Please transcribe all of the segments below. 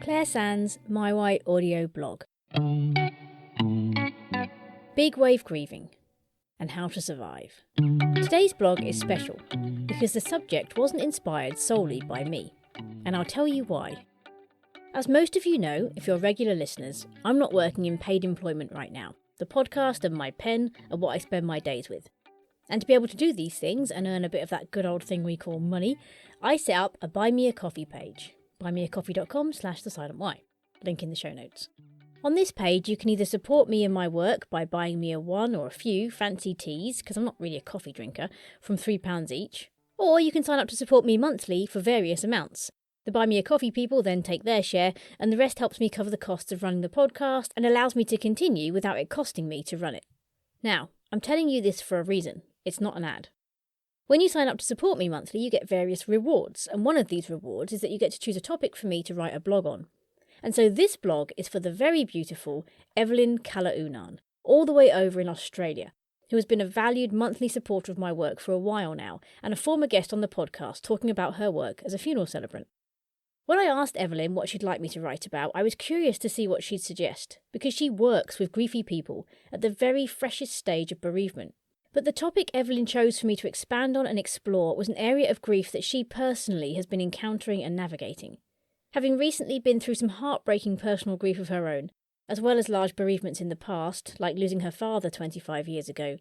Claire Sands' My White audio blog. Big Wave Grieving and How to Survive. Today's blog is special because the subject wasn't inspired solely by me, and I'll tell you why. As most of you know, if you're regular listeners, I'm not working in paid employment right now. The podcast and my pen are what I spend my days with. And to be able to do these things and earn a bit of that good old thing we call money, I set up a Buy Me a Coffee page, buymeacoffee.com/thesilentwhy, link in the show notes. On this page, you can either support me in my work by buying me a one or a few fancy teas, because I'm not really a coffee drinker, from £3 each, or you can sign up to support me monthly for various amounts. The Buy Me a Coffee people then take their share, and the rest helps me cover the costs of running the podcast and allows me to continue without it costing me to run it. Now, I'm telling you this for a reason. It's not an ad. When you sign up to support me monthly, you get various rewards, and one of these rewards is that you get to choose a topic for me to write a blog on. And so this blog is for the very beautiful Evelyn Calaunan, all the way over in Australia, who has been a valued monthly supporter of my work for a while now, and a former guest on the podcast talking about her work as a funeral celebrant. When I asked Evelyn what she'd like me to write about, I was curious to see what she'd suggest, because she works with griefy people at the very freshest stage of bereavement. But the topic Evelyn chose for me to expand on and explore was an area of grief that she personally has been encountering and navigating. Having recently been through some heartbreaking personal grief of her own, as well as large bereavements in the past, like losing her father 25 years ago,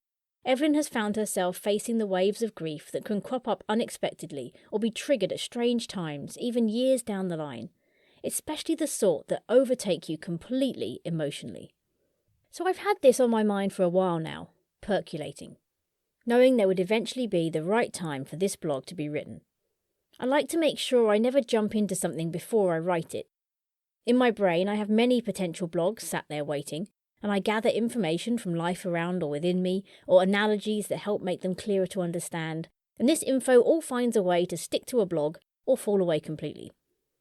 Evelyn has found herself facing the waves of grief that can crop up unexpectedly or be triggered at strange times, even years down the line, especially the sort that overtake you completely emotionally. So I've had this on my mind for a while now, percolating, knowing there would eventually be the right time for this blog to be written. I like to make sure I never jump into something before I write it. In my brain, I have many potential blogs sat there waiting, and I gather information from life around or within me, or analogies that help make them clearer to understand, and this info all finds a way to stick to a blog or fall away completely.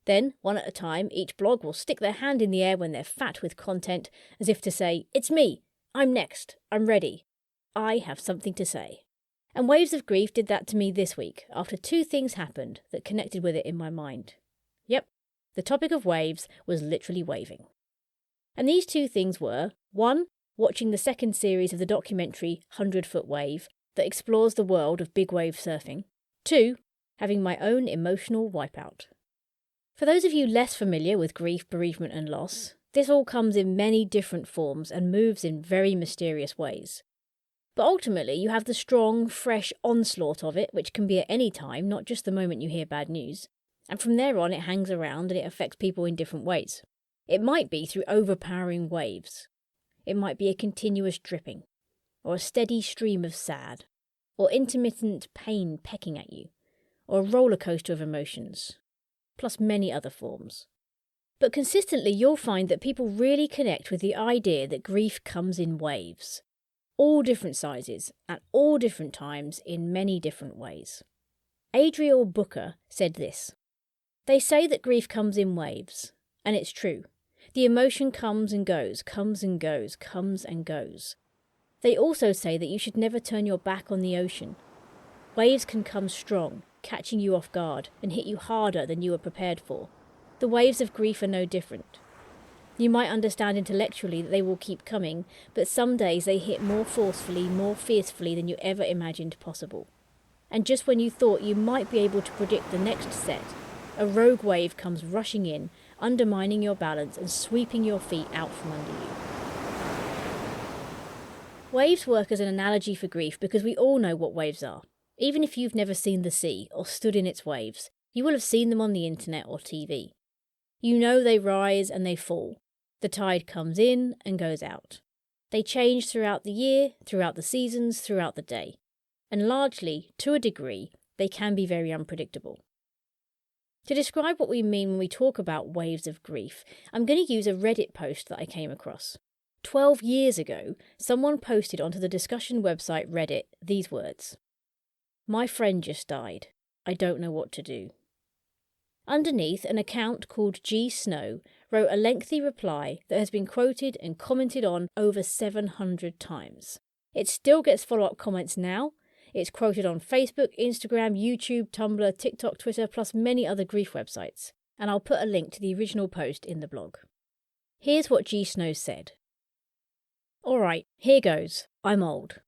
Then, one at a time, each blog will stick their hand in the air when they're fat with content, as if to say, "It's me! I'm next! I'm ready! I have something to say." And Waves of Grief did that to me this week, after two things happened that connected with it in my mind. Yep, the topic of waves was literally waving. And these two things were, one, watching the second series of the documentary 100-Foot Wave that explores the world of big wave surfing. Two, having my own emotional wipeout. For those of you less familiar with grief, bereavement and loss, this all comes in many different forms and moves in very mysterious ways. But ultimately, you have the strong, fresh onslaught of it, which can be at any time, not just the moment you hear bad news. And from there on, it hangs around and it affects people in different ways. It might be through overpowering waves. It might be a continuous dripping, or a steady stream of sad, or intermittent pain pecking at you, or a roller coaster of emotions, plus many other forms. But consistently, you'll find that people really connect with the idea that grief comes in waves. All different sizes, at all different times, in many different ways. Adriel Booker said this: "They say that grief comes in waves, and it's true. The emotion comes and goes, comes and goes, comes and goes. They also say that you should never turn your back on the ocean. Waves can come strong, catching you off guard, and hit you harder than you were prepared for. The waves of grief are no different. You might understand intellectually that they will keep coming, but some days they hit more forcefully, more fiercely than you ever imagined possible. And just when you thought you might be able to predict the next set, a rogue wave comes rushing in, undermining your balance and sweeping your feet out from under you." Waves work as an analogy for grief because we all know what waves are. Even if you've never seen the sea or stood in its waves, you will have seen them on the internet or TV. You know they rise and they fall. The tide comes in and goes out. They change throughout the year, throughout the seasons, throughout the day. And largely, to a degree, they can be very unpredictable. To describe what we mean when we talk about waves of grief, I'm going to use a Reddit post that I came across. 12 years ago, someone posted onto the discussion website Reddit these words: "My friend just died. I don't know what to do." Underneath, an account called G Snow wrote a lengthy reply that has been quoted and commented on over 700 times. It still gets follow-up comments now. It's quoted on Facebook, Instagram, YouTube, Tumblr, TikTok, Twitter, plus many other grief websites. and I'll put a link to the original post in the blog. Here's what G. Snow said. Alright, here goes. I'm old.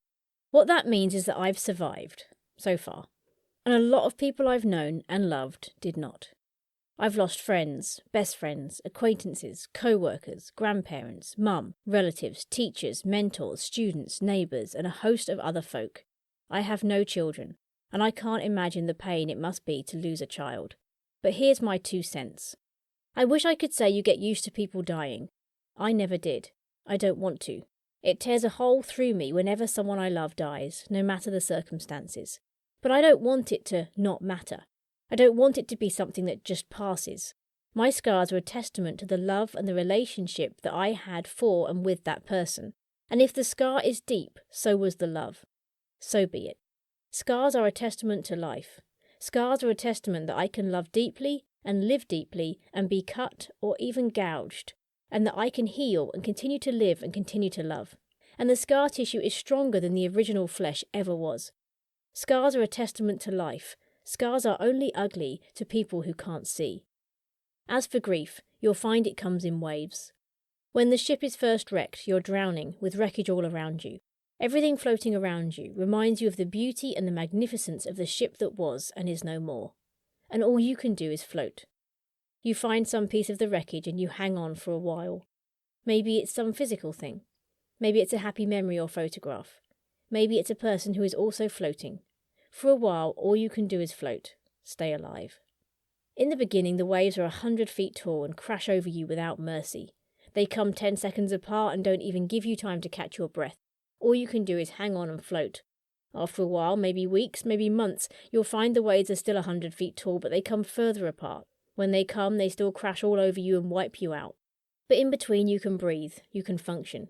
What that means is that I've survived, so far. And a lot of people I've known and loved did not. I've lost friends, best friends, acquaintances, co-workers, grandparents, mum, relatives, teachers, mentors, students, neighbours, and a host of other folk. I have no children, and I can't imagine the pain it must be to lose a child. But here's my 2 cents. I wish I could say you get used to people dying. I never did. I don't want to. It tears a hole through me whenever someone I love dies, no matter the circumstances. But I don't want it to not matter. I don't want it to be something that just passes. My scars are a testament to the love and the relationship that I had for and with that person. And if the scar is deep, so was the love. So be it. Scars are a testament to life. Scars are a testament that I can love deeply and live deeply and be cut or even gouged, and that I can heal and continue to live and continue to love. And the scar tissue is stronger than the original flesh ever was. Scars are a testament to life. Scars are only ugly to people who can't see. As for grief, you'll find it comes in waves. When the ship is first wrecked, you're drowning, with wreckage all around you. Everything floating around you reminds you of the beauty and the magnificence of the ship that was and is no more. And all you can do is float. You find some piece of the wreckage and you hang on for a while. Maybe it's some physical thing. Maybe it's a happy memory or photograph. Maybe it's a person who is also floating. For a while, all you can do is float. Stay alive. In the beginning, the waves are 100 feet tall and crash over you without mercy. They come 10 seconds apart and don't even give you time to catch your breath. All you can do is hang on and float. After a while, maybe weeks, maybe months, you'll find the waves are still 100 feet tall, but they come further apart. When they come, they still crash all over you and wipe you out. But in between, you can breathe, you can function.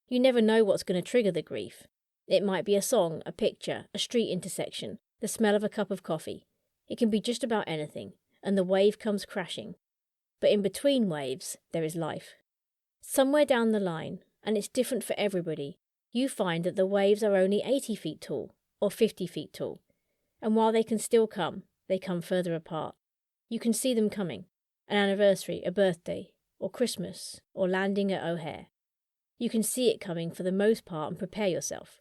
You never know what's going to trigger the grief. It might be a song, a picture, a street intersection, the smell of a cup of coffee. It can be just about anything, and the wave comes crashing. But in between waves, there is life. Somewhere down the line, and it's different for everybody, you find that the waves are only 80 feet tall, or 50 feet tall. And while they can still come, they come further apart. You can see them coming. An anniversary, a birthday, or Christmas, or landing at O'Hare. You can see it coming for the most part and prepare yourself.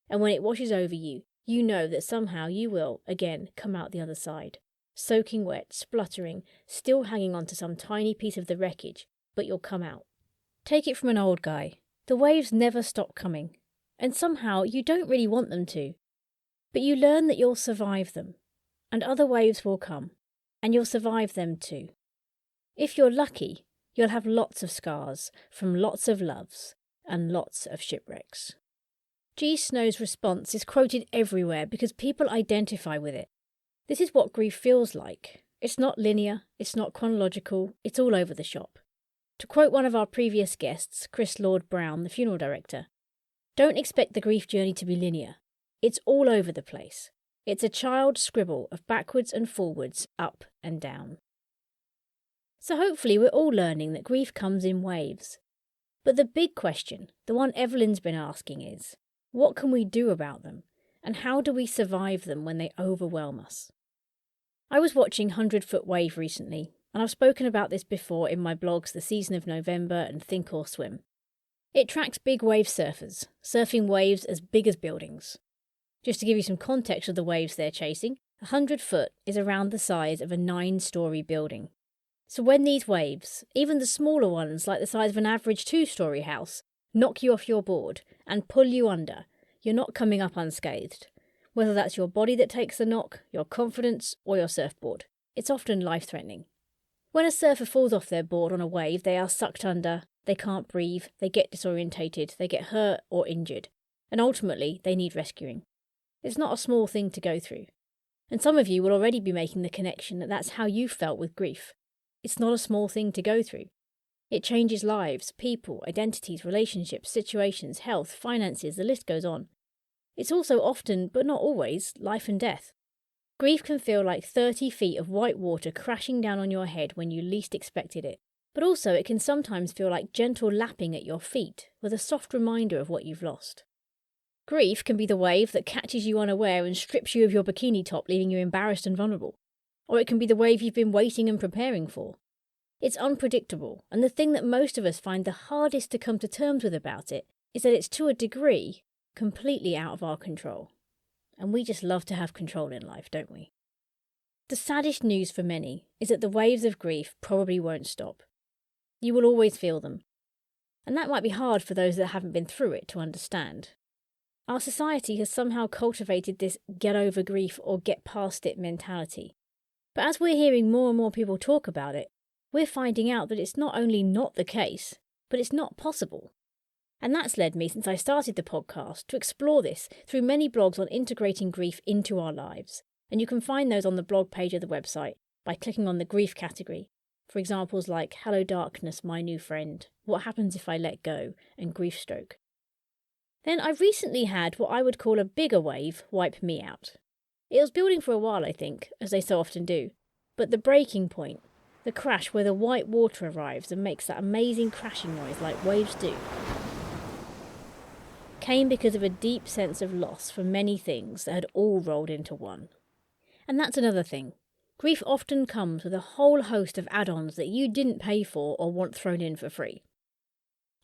And when it washes over you, you know that somehow you will, again, come out the other side. Soaking wet, spluttering, still hanging on to some tiny piece of the wreckage, but you'll come out. Take it from an old guy. The waves never stop coming. And somehow you don't really want them to. But you learn that you'll survive them. And other waves will come. And you'll survive them too. If you're lucky, you'll have lots of scars from lots of loves and lots of shipwrecks. G. Snow's response is quoted everywhere because people identify with it. This is what grief feels like. It's not linear, it's not chronological, it's all over the shop. To quote one of our previous guests, Chris Lord-Brown, the funeral director, "Don't expect the grief journey to be linear. It's all over the place. It's a child scribble of backwards and forwards, up and down." So hopefully we're all learning that grief comes in waves. But the big question, the one Evelyn's been asking is, what can we do about them? And how do we survive them when they overwhelm us? I was watching 100-Foot Wave recently, and I've spoken about this before in my blogs The Season of November and Think or Swim. It tracks big wave surfers, surfing waves as big as buildings. Just to give you some context of the waves they're chasing, 100 foot is around the size of a 9-story building. So when these waves, even the smaller ones like the size of an average 2-story house, knock you off your board and pull you under, you're not coming up unscathed. Whether that's your body that takes the knock, your confidence, or your surfboard. It's often life-threatening. When a surfer falls off their board on a wave, they are sucked under, they can't breathe, they get disorientated, they get hurt or injured, and ultimately they need rescuing. It's not a small thing to go through. And some of you will already be making the connection that that's how you felt with grief. It's not a small thing to go through. It changes lives, people, identities, relationships, situations, health, finances, the list goes on. It's also often, but not always, life and death. Grief can feel like 30 feet of white water crashing down on your head when you least expected it. But also it can sometimes feel like gentle lapping at your feet, with a soft reminder of what you've lost. Grief can be the wave that catches you unaware and strips you of your bikini top, leaving you embarrassed and vulnerable. or it can be the wave you've been waiting and preparing for. It's unpredictable, and the thing that most of us find the hardest to come to terms with about it is that it's, to a degree, completely out of our control. And we just love to have control in life, don't we? The saddest news for many is that the waves of grief probably won't stop. You will always feel them. And that might be hard for those that haven't been through it to understand. Our society has somehow cultivated this get over grief or get past it mentality. But as we're hearing more and more people talk about it, we're finding out that it's not only not the case, but it's not possible. And that's led me, since I started the podcast, to explore this through many blogs on integrating grief into our lives. And you can find those on the blog page of the website by clicking on the grief category, for examples like Hello Darkness, My New Friend, What Happens If I Let Go, and Grief Stroke. Then I recently had what I would call a bigger wave wipe me out. It was building for a while, I think, as they so often do. But the breaking point, the crash where the white water arrives and makes that amazing crashing noise like waves do, came because of a deep sense of loss for many things that had all rolled into one. And that's another thing. Grief often comes with a whole host of add-ons that you didn't pay for or want thrown in for free.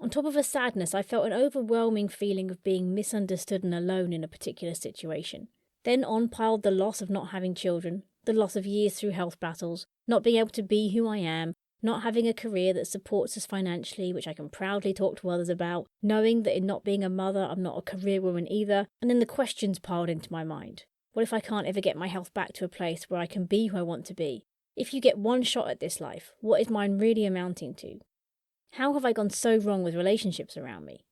On top of a sadness, I felt an overwhelming feeling of being misunderstood and alone in a particular situation. Then on piled the loss of not having children, the loss of years through health battles, not being able to be who I am, not having a career that supports us financially, which I can proudly talk to others about, knowing that in not being a mother, I'm not a career woman either, and then the questions piled into my mind. What if I can't ever get my health back to a place where I can be who I want to be? If you get one shot at this life, what is mine really amounting to? How have I gone so wrong with relationships around me?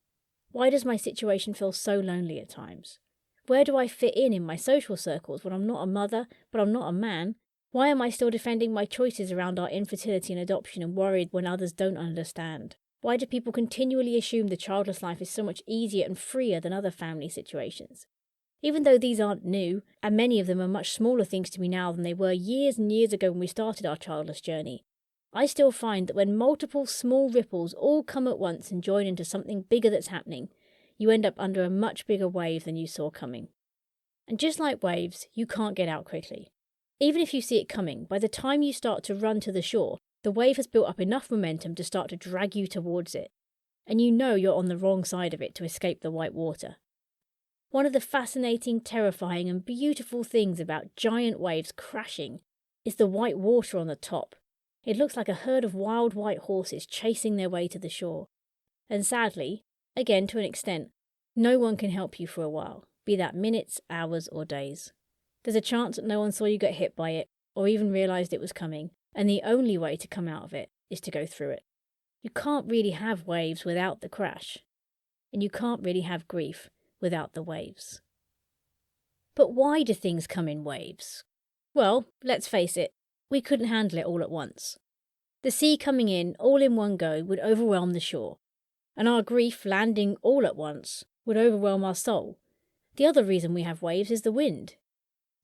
Why does my situation feel so lonely at times? Where do I fit in my social circles when I'm not a mother, but I'm not a man? Why am I still defending my choices around our infertility and adoption and worried when others don't understand? Why do people continually assume the childless life is so much easier and freer than other family situations? Even though these aren't new, and many of them are much smaller things to me now than they were years and years ago when we started our childless journey, I still find that when multiple small ripples all come at once and join into something bigger that's happening, you end up under a much bigger wave than you saw coming. And just like waves, you can't get out quickly. Even if you see it coming, by the time you start to run to the shore, the wave has built up enough momentum to start to drag you towards it. And you know you're on the wrong side of it to escape the white water. One of the fascinating, terrifying and beautiful things about giant waves crashing is the white water on the top. It looks like a herd of wild white horses chasing their way to the shore. And sadly, again to an extent, no one can help you for a while, be that minutes, hours or days. There's a chance that no one saw you get hit by it, or even realised it was coming, and the only way to come out of it is to go through it. You can't really have waves without the crash, and you can't really have grief without the waves. But why do things come in waves? Well, let's face it, we couldn't handle it all at once. The sea coming in all in one go would overwhelm the shore, and our grief landing all at once would overwhelm our soul. The other reason we have waves is the wind.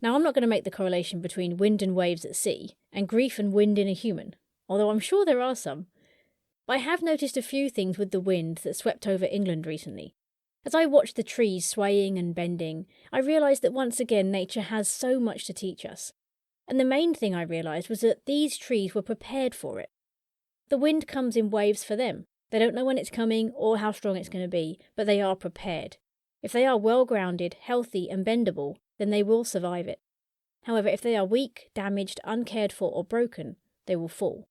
Now, I'm not going to make the correlation between wind and waves at sea and grief and wind in a human, although I'm sure there are some. But I have noticed a few things with the wind that swept over England recently. As I watched the trees swaying and bending, I realised that once again nature has so much to teach us. And the main thing I realised was that these trees were prepared for it. The wind comes in waves for them. They don't know when it's coming or how strong it's going to be, but they are prepared. If they are well grounded, healthy and bendable, then they will survive it. However, if they are weak, damaged, uncared for or broken, they will fall.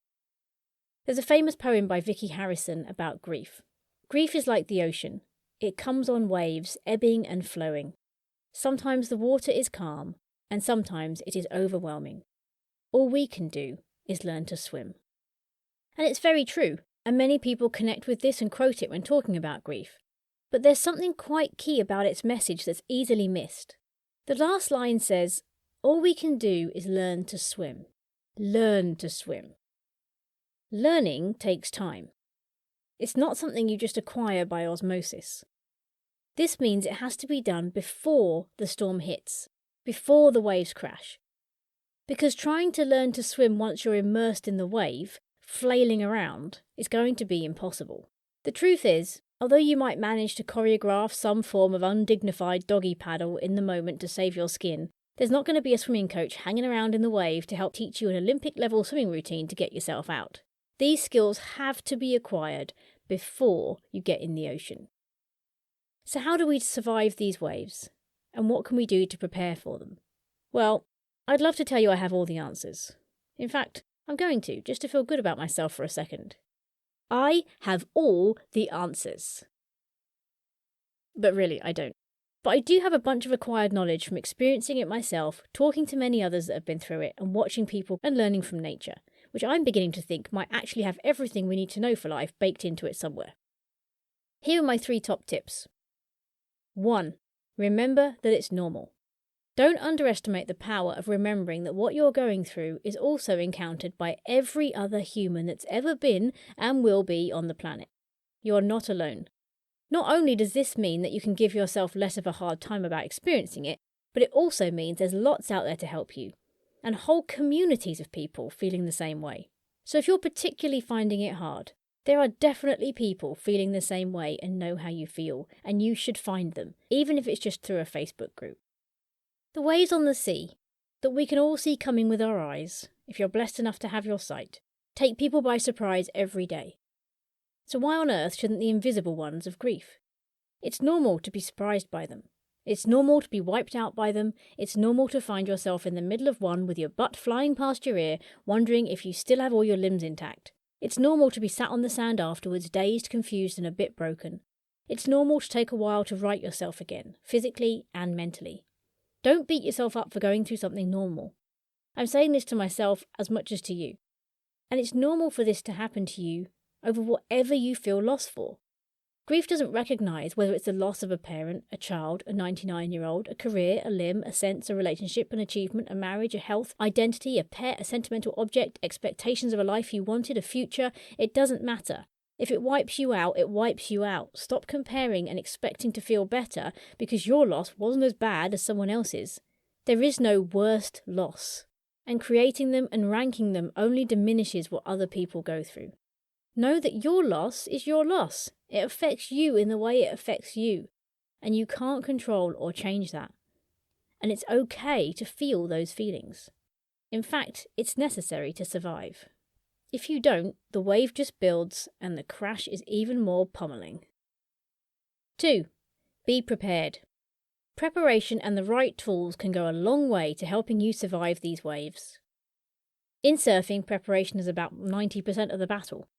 There's a famous poem by Vicky Harrison about grief. Grief is like the ocean. It comes on waves, ebbing and flowing. Sometimes the water is calm, and sometimes it is overwhelming. All we can do is learn to swim. And it's very true, and many people connect with this and quote it when talking about grief. But there's something quite key about its message that's easily missed. The last line says, all we can do is learn to swim. Learn to swim. Learning takes time. It's not something you just acquire by osmosis. This means it has to be done before the storm hits, before the waves crash. Because trying to learn to swim once you're immersed in the wave, flailing around, is going to be impossible. The truth is, although you might manage to choreograph some form of undignified doggy paddle in the moment to save your skin, There's not going to be a swimming coach hanging around in the wave to help teach you an Olympic-level swimming routine to get yourself out. These skills have to be acquired before you get in the ocean. So how do we survive these waves? And what can we do to prepare for them? Well, I'd love to tell you I have all the answers. In fact, I'm going to, just to feel good about myself for a second. I have all the answers. But really, I don't. But I do have a bunch of acquired knowledge from experiencing it myself, talking to many others that have been through it, and watching people and learning from nature, which I'm beginning to think might actually have everything we need to know for life baked into it somewhere. Here are my 3 top tips. 1. Remember that it's normal. Don't underestimate the power of remembering that what you're going through is also encountered by every other human that's ever been and will be on the planet. You're not alone. Not only does this mean that you can give yourself less of a hard time about experiencing it, but it also means there's lots out there to help you, and whole communities of people feeling the same way. So if you're particularly finding it hard, there are definitely people feeling the same way and know how you feel, and you should find them, even if it's just through a Facebook group. The waves on the sea, that we can all see coming with our eyes, if you're blessed enough to have your sight, take people by surprise every day. So why on earth shouldn't the invisible ones of grief? It's normal to be surprised by them. It's normal to be wiped out by them. It's normal to find yourself in the middle of one with your butt flying past your ear, wondering if you still have all your limbs intact. It's normal to be sat on the sand afterwards, dazed, confused, and a bit broken. It's normal to take a while to right yourself again, physically and mentally. Don't beat yourself up for going through something normal. I'm saying this to myself as much as to you. And it's normal for this to happen to you over whatever you feel loss for. Grief doesn't recognise whether it's the loss of a parent, a child, a 99-year-old, a career, a limb, a sense, a relationship, an achievement, a marriage, a health, identity, a pet, a sentimental object, expectations of a life you wanted, a future. It doesn't matter. If it wipes you out, it wipes you out. Stop comparing and expecting to feel better because your loss wasn't as bad as someone else's. There is no worst loss. And creating them and ranking them only diminishes what other people go through. Know that your loss is your loss. It affects you in the way it affects you, and you can't control or change that. And it's okay to feel those feelings. In fact, it's necessary to survive. If you don't, the wave just builds and the crash is even more pummeling. 2. Be prepared. Preparation and the right tools can go a long way to helping you survive these waves. In surfing, preparation is about 90% of the battle.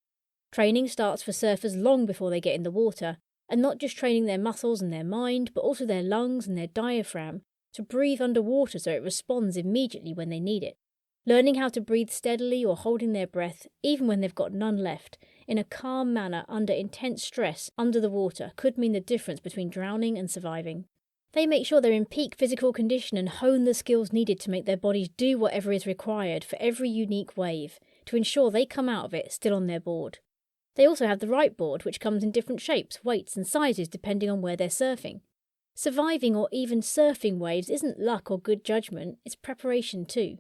Training starts for surfers long before they get in the water, and not just training their muscles and their mind, but also their lungs and their diaphragm to breathe underwater so it responds immediately when they need it. Learning how to breathe steadily or holding their breath, even when they've got none left, in a calm manner under intense stress under the water could mean the difference between drowning and surviving. They make sure they're in peak physical condition and hone the skills needed to make their bodies do whatever is required for every unique wave, to ensure they come out of it still on their board. They also have the right board, which comes in different shapes, weights and sizes depending on where they're surfing. Surviving or even surfing waves isn't luck or good judgment, it's preparation too.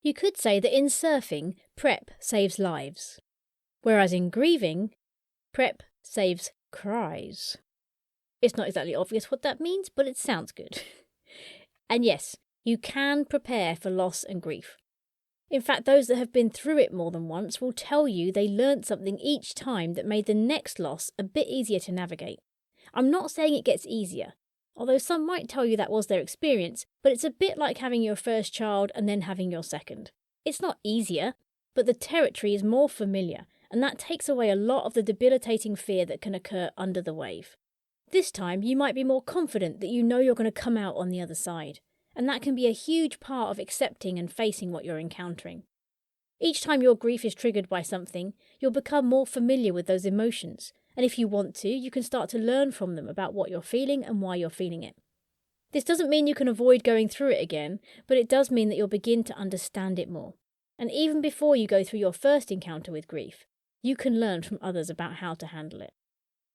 You could say that in surfing, prep saves lives, whereas in grieving, prep saves cries. It's not exactly obvious what that means, but it sounds good. And yes, you can prepare for loss and grief. In fact, those that have been through it more than once will tell you they learnt something each time that made the next loss a bit easier to navigate. I'm not saying it gets easier, although some might tell you that was their experience, but it's a bit like having your first child and then having your second. It's not easier, but the territory is more familiar, and that takes away a lot of the debilitating fear that can occur under the wave. This time, you might be more confident that you know you're going to come out on the other side. And that can be a huge part of accepting and facing what you're encountering. Each time your grief is triggered by something, you'll become more familiar with those emotions, and if you want to, you can start to learn from them about what you're feeling and why you're feeling it. This doesn't mean you can avoid going through it again, but it does mean that you'll begin to understand it more. And even before you go through your first encounter with grief, you can learn from others about how to handle it.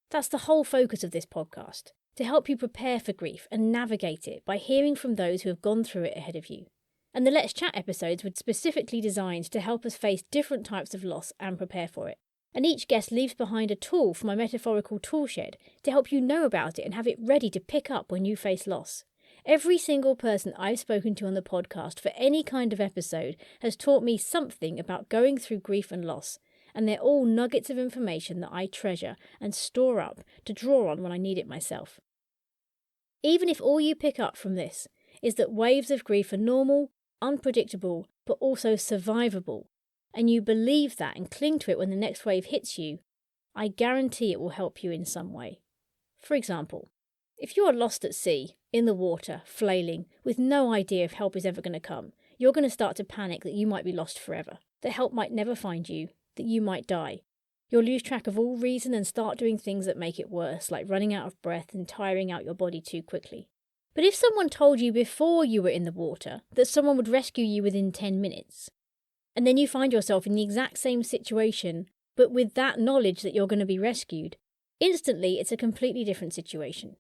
That's the whole focus of this podcast. To help you prepare for grief and navigate it by hearing from those who have gone through it ahead of you. And the Let's Chat episodes were specifically designed to help us face different types of loss and prepare for it. And each guest leaves behind a tool from my metaphorical tool shed to help you know about it and have it ready to pick up when you face loss. Every single person I've spoken to on the podcast for any kind of episode has taught me something about going through grief and loss, and they're all nuggets of information that I treasure and store up to draw on when I need it myself. Even if all you pick up from this is that waves of grief are normal, unpredictable, but also survivable, and you believe that and cling to it when the next wave hits you, I guarantee it will help you in some way. For example, if you are lost at sea, in the water, flailing, with no idea if help is ever going to come, you're going to start to panic that you might be lost forever, that help might never find you, that you might die. You'll lose track of all reason and start doing things that make it worse, like running out of breath and tiring out your body too quickly. But if someone told you before you were in the water that someone would rescue you within 10 minutes, and then you find yourself in the exact same situation, but with that knowledge that you're going to be rescued, instantly it's a completely different situation.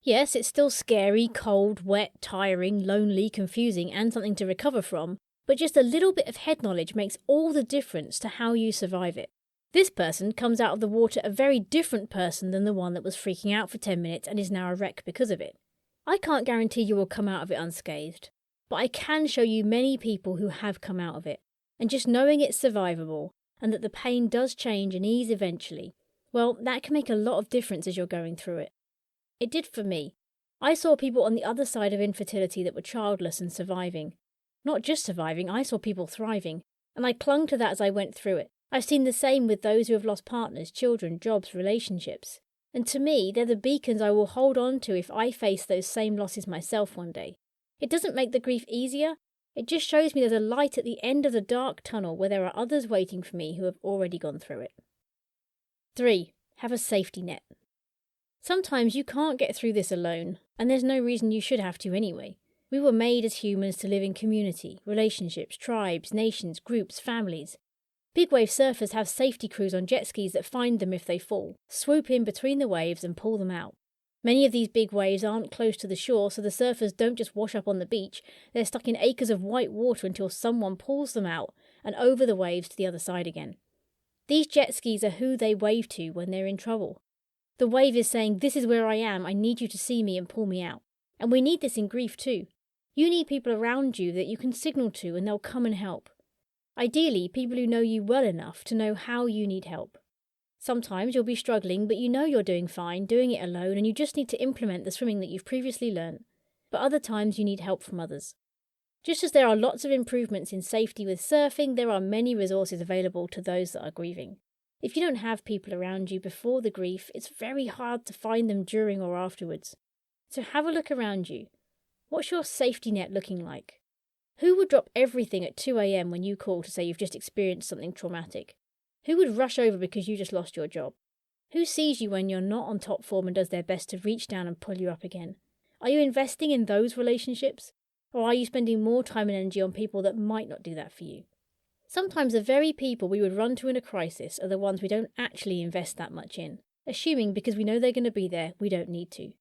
Yes, it's still scary, cold, wet, tiring, lonely, confusing, and something to recover from, but just a little bit of head knowledge makes all the difference to how you survive it. This person comes out of the water a very different person than the one that was freaking out for 10 minutes and is now a wreck because of it. I can't guarantee you will come out of it unscathed, but I can show you many people who have come out of it, and just knowing it's survivable and that the pain does change and ease eventually, well, that can make a lot of difference as you're going through it. It did for me. I saw people on the other side of infertility that were childless and surviving. Not just surviving, I saw people thriving, and I clung to that as I went through it. I've seen the same with those who have lost partners, children, jobs, relationships. And to me, they're the beacons I will hold on to if I face those same losses myself one day. It doesn't make the grief easier, it just shows me there's a light at the end of the dark tunnel where there are others waiting for me who have already gone through it. 3. Have a safety net. Sometimes you can't get through this alone, and there's no reason you should have to anyway. We were made as humans to live in community, relationships, tribes, nations, groups, families. Big wave surfers have safety crews on jet skis that find them if they fall, swoop in between the waves and pull them out. Many of these big waves aren't close to the shore, so the surfers don't just wash up on the beach, they're stuck in acres of white water until someone pulls them out and over the waves to the other side again. These jet skis are who they wave to when they're in trouble. The wave is saying, "This is where I am, I need you to see me and pull me out." And we need this in grief too. You need people around you that you can signal to and they'll come and help. Ideally, people who know you well enough to know how you need help. Sometimes you'll be struggling, but you know you're doing fine, doing it alone, and you just need to implement the swimming that you've previously learned. But other times you need help from others. Just as there are lots of improvements in safety with surfing, there are many resources available to those that are grieving. If you don't have people around you before the grief, it's very hard to find them during or afterwards. So have a look around you. What's your safety net looking like? Who would drop everything at 2 a.m. when you call to say you've just experienced something traumatic? Who would rush over because you just lost your job? Who sees you when you're not on top form and does their best to reach down and pull you up again? Are you investing in those relationships? Or are you spending more time and energy on people that might not do that for you? Sometimes the very people we would run to in a crisis are the ones we don't actually invest that much in, assuming because we know they're going to be there, we don't need to.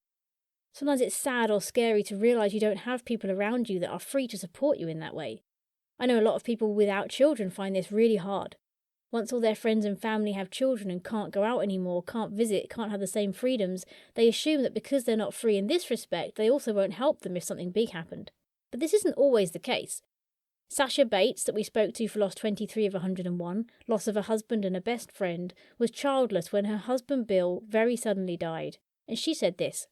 Sometimes it's sad or scary to realise you don't have people around you that are free to support you in that way. I know a lot of people without children find this really hard. Once all their friends and family have children and can't go out anymore, can't visit, can't have the same freedoms, they assume that because they're not free in this respect, they also won't help them if something big happened. But this isn't always the case. Sasha Bates, that we spoke to for loss 23 of 101, loss of a husband and a best friend, was childless when her husband Bill very suddenly died. And she said this: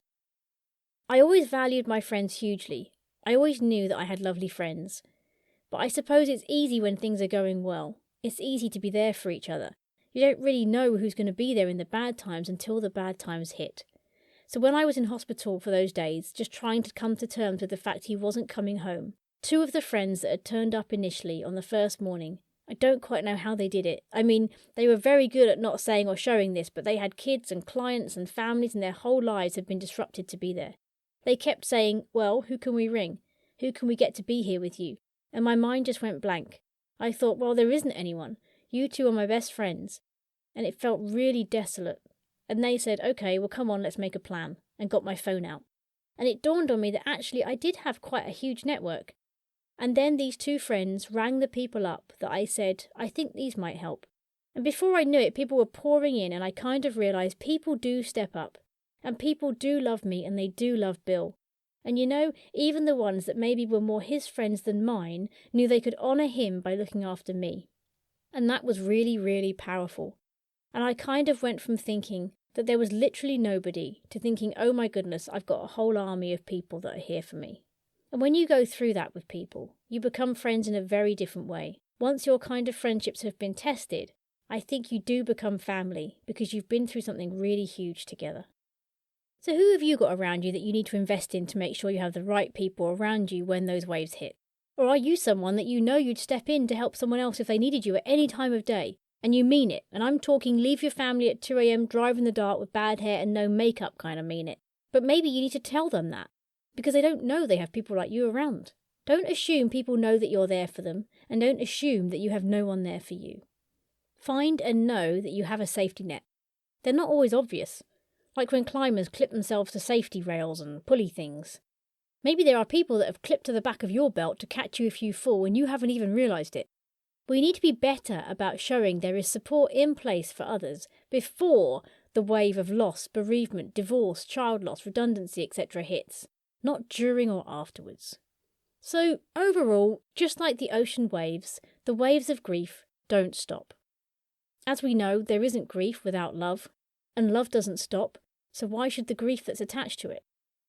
"I always valued my friends hugely. I always knew that I had lovely friends. But I suppose it's easy when things are going well. It's easy to be there for each other. You don't really know who's going to be there in the bad times until the bad times hit. So when I was in hospital for those days, just trying to come to terms with the fact he wasn't coming home, 2 of the friends that had turned up initially on the first morning, I don't quite know how they did it. I mean, they were very good at not saying or showing this, but they had kids and clients and families and their whole lives had been disrupted to be there. They kept saying, 'Well, who can we ring? Who can we get to be here with you?' And my mind just went blank. I thought, well, there isn't anyone. You 2 are my best friends." And it felt really desolate. And they said, "Okay, well, come on, let's make a plan," and got my phone out. And it dawned on me that actually I did have quite a huge network. And then these 2 friends rang the people up that I said, "I think these might help." And before I knew it, people were pouring in, and I kind of realised people do step up. And people do love me, and they do love Bill. And even the ones that maybe were more his friends than mine knew they could honour him by looking after me. And that was really, really powerful. And I kind of went from thinking that there was literally nobody to thinking, oh my goodness, I've got a whole army of people that are here for me. And when you go through that with people, you become friends in a very different way. Once your kind of friendships have been tested, I think you do become family because you've been through something really huge together. So who have you got around you that you need to invest in to make sure you have the right people around you when those waves hit? Or are you someone that you know you'd step in to help someone else if they needed you at any time of day? And you mean it. And I'm talking leave your family at 2 a.m, drive in the dark with bad hair and no makeup kind of mean it. But maybe you need to tell them that, because they don't know they have people like you around. Don't assume people know that you're there for them, and don't assume that you have no one there for you. Find and know that you have a safety net. They're not always obvious, like when climbers clip themselves to safety rails and pulley things. Maybe there are people that have clipped to the back of your belt to catch you if you fall and you haven't even realised it. We need to be better about showing there is support in place for others before the wave of loss, bereavement, divorce, child loss, redundancy, etc. hits, not during or afterwards. So, overall, just like the ocean waves, the waves of grief don't stop. As we know, there isn't grief without love, and love doesn't stop, so why should the grief that's attached to it?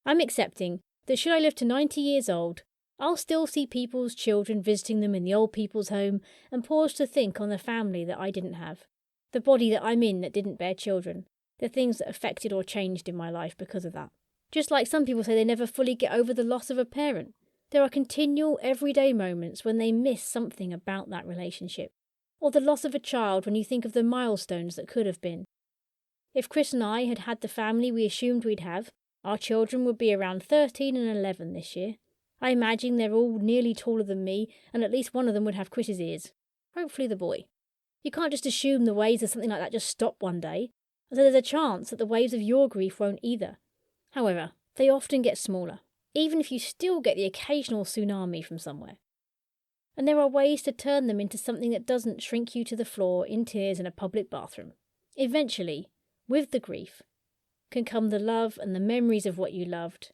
I'm accepting that should I live to 90 years old, I'll still see people's children visiting them in the old people's home and pause to think on the family that I didn't have, the body that I'm in that didn't bear children, the things that affected or changed in my life because of that. Just like some people say they never fully get over the loss of a parent, there are continual everyday moments when they miss something about that relationship, or the loss of a child when you think of the milestones that could have been. If Chris and I had had the family we assumed we'd have, our children would be around 13 and 11 this year. I imagine they're all nearly taller than me, and at least one of them would have Chris's ears. Hopefully the boy. You can't just assume the waves of something like that just stop one day, so there's a chance that the waves of your grief won't either. However, they often get smaller, even if you still get the occasional tsunami from somewhere. And there are ways to turn them into something that doesn't shrink you to the floor in tears in a public bathroom. Eventually, with the grief, can come the love and the memories of what you loved,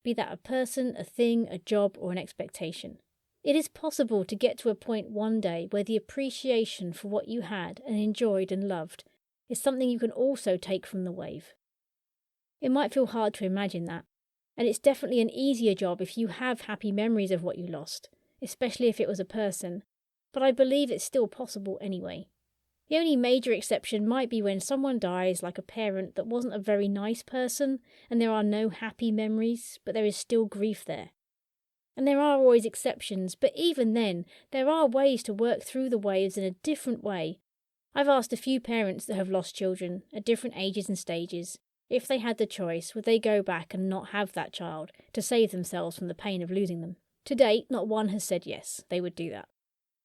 be that a person, a thing, a job, or an expectation. It is possible to get to a point one day where the appreciation for what you had and enjoyed and loved is something you can also take from the wave. It might feel hard to imagine that, and it's definitely an easier job if you have happy memories of what you lost, especially if it was a person, but I believe it's still possible anyway. The only major exception might be when someone dies like a parent that wasn't a very nice person and there are no happy memories, but there is still grief there. And there are always exceptions, but even then, there are ways to work through the waves in a different way. I've asked a few parents that have lost children at different ages and stages, if they had the choice, would they go back and not have that child to save themselves from the pain of losing them? To date, not one has said yes, they would do that.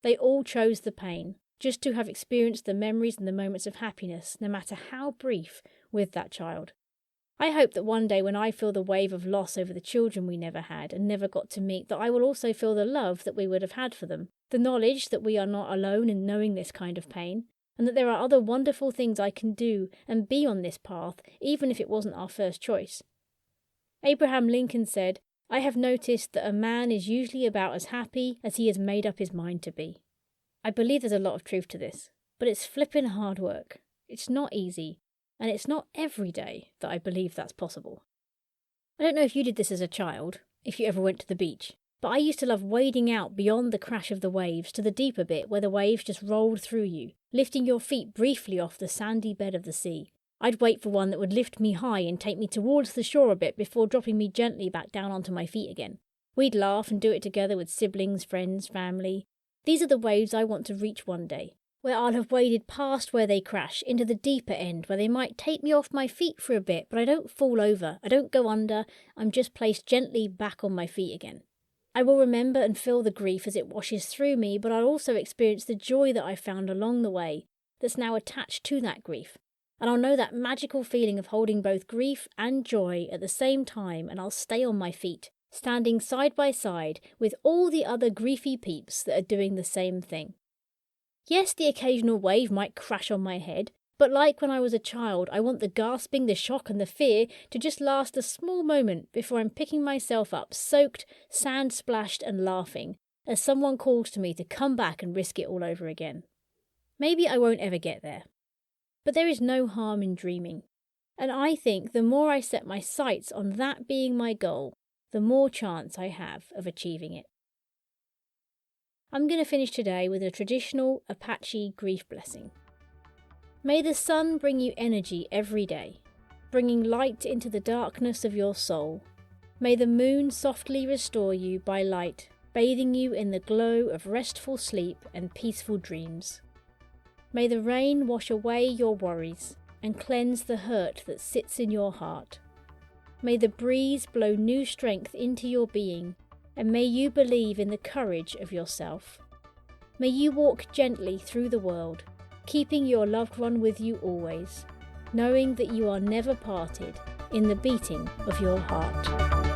They all chose the pain, just to have experienced the memories and the moments of happiness, no matter how brief, with that child. I hope that one day when I feel the wave of loss over the children we never had and never got to meet, that I will also feel the love that we would have had for them, the knowledge that we are not alone in knowing this kind of pain, and that there are other wonderful things I can do and be on this path, even if it wasn't our first choice. Abraham Lincoln said, "I have noticed that a man is usually about as happy as he has made up his mind to be." I believe there's a lot of truth to this, but it's flipping hard work. It's not easy, and it's not every day that I believe that's possible. I don't know if you did this as a child, if you ever went to the beach, but I used to love wading out beyond the crash of the waves to the deeper bit where the waves just rolled through you, lifting your feet briefly off the sandy bed of the sea. I'd wait for one that would lift me high and take me towards the shore a bit before dropping me gently back down onto my feet again. We'd laugh and do it together with siblings, friends, family. These are the waves I want to reach one day, where I'll have waded past where they crash into the deeper end, where they might take me off my feet for a bit, but I don't fall over, I don't go under, I'm just placed gently back on my feet again. I will remember and feel the grief as it washes through me, but I'll also experience the joy that I found along the way that's now attached to that grief. And I'll know that magical feeling of holding both grief and joy at the same time, and I'll stay on my feet, standing side by side with all the other griefy peeps that are doing the same thing. Yes, the occasional wave might crash on my head, But like when I was a child, I want the gasping, the shock and the fear to just last a small moment before I'm picking myself up, soaked, sand-splashed and laughing, as someone calls to me to come back and risk it all over again. Maybe I won't ever get there. But there is no harm in dreaming. And I think the more I set my sights on that being my goal, the more chance I have of achieving it. I'm going to finish today with a traditional Apache grief blessing. May the sun bring you energy every day, bringing light into the darkness of your soul. May the moon softly restore you by light, bathing you in the glow of restful sleep and peaceful dreams. May the rain wash away your worries and cleanse the hurt that sits in your heart. May the breeze blow new strength into your being, and may you believe in the courage of yourself. May you walk gently through the world, keeping your loved one with you always, knowing that you are never parted in the beating of your heart.